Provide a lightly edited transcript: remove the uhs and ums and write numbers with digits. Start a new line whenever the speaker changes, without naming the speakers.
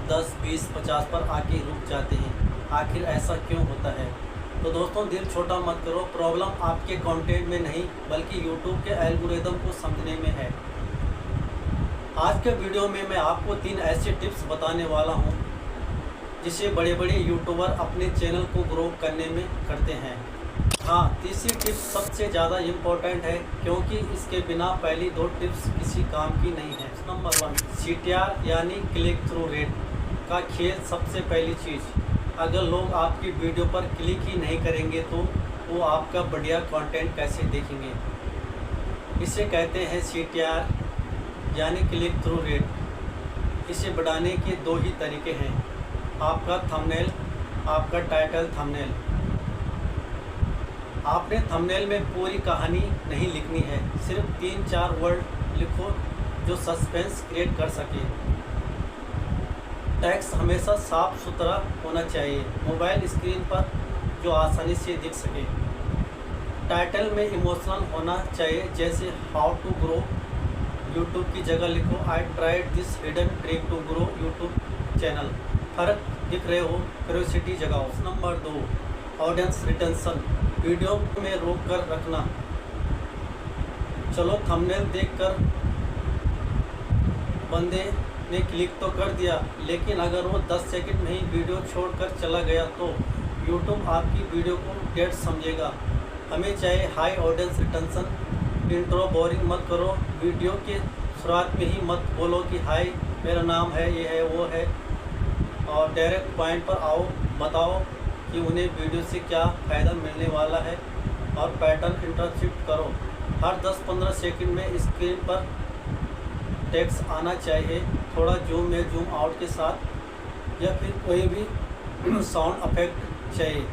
10, 20, 50 पर आके रुक जाते हैं। आखिर ऐसा क्यों होता है? तो दोस्तों, दिल छोटा मत करो। प्रॉब्लम आपके कंटेंट में नहीं बल्कि यूट्यूब के एल्गोरिदम को समझने में है। आज के वीडियो में मैं आपको 3 ऐसे टिप्स बताने वाला हूं जिसे बड़े बड़े यूट्यूबर अपने चैनल को ग्रो करने में करते हैं। हाँ, तीसरी टिप्स सबसे ज़्यादा इम्पोर्टेंट है क्योंकि इसके बिना पहली 2 टिप्स किसी काम की नहीं है। नंबर 1, CTR यानी क्लिक थ्रू रेट का खेल। सबसे पहली चीज़, अगर लोग आपकी वीडियो पर क्लिक ही नहीं करेंगे तो वो आपका बढ़िया कंटेंट कैसे देखेंगे? इसे कहते हैं CTR यानी क्लिक थ्रू रेट। इसे बढ़ाने के 2 ही तरीके हैं, आपका थंबनेल, आपका टाइटल थंबनेल। आपने थंबनेल में पूरी कहानी नहीं लिखनी है, सिर्फ 3-4 वर्ड लिखो जो सस्पेंस क्रिएट कर सके। टेक्स्ट हमेशा साफ सुथरा होना चाहिए, मोबाइल स्क्रीन पर जो आसानी से दिख सके। टाइटल में इमोशनल होना चाहिए, जैसे हाउ टू ग्रो यूट्यूब की जगह लिखो I tried this hidden trick to grow YouTube channel. फर्क दिख रहे हो, क्यूरियोसिटी जगाओ। Number 2, audience retention. वीडियो में रोक कर रखना। चलो, थंबनेल देखकर बंदे ने क्लिक तो कर दिया, लेकिन अगर वो 10 सेकंड में ही वीडियो छोड़कर चला गया तो यूट्यूब आपकी वीडियो को डेड समझेगा। हमें चाहिए high audience retention. Intro boring मत करो, वीडियो के शुरुआत में ही मत बोलो कि हाय मेरा नाम है, ये है, वो है, और डायरेक्ट पॉइंट पर आओ। बताओ कि उन्हें वीडियो से क्या फ़ायदा मिलने वाला है और पैटर्न इंटरशिफ्ट करो। हर 10-15 सेकंड में स्क्रीन पर टेक्स्ट आना चाहिए, थोड़ा जूम में जूम आउट के साथ, या फिर कोई भी साउंड इफेक्ट चाहिए।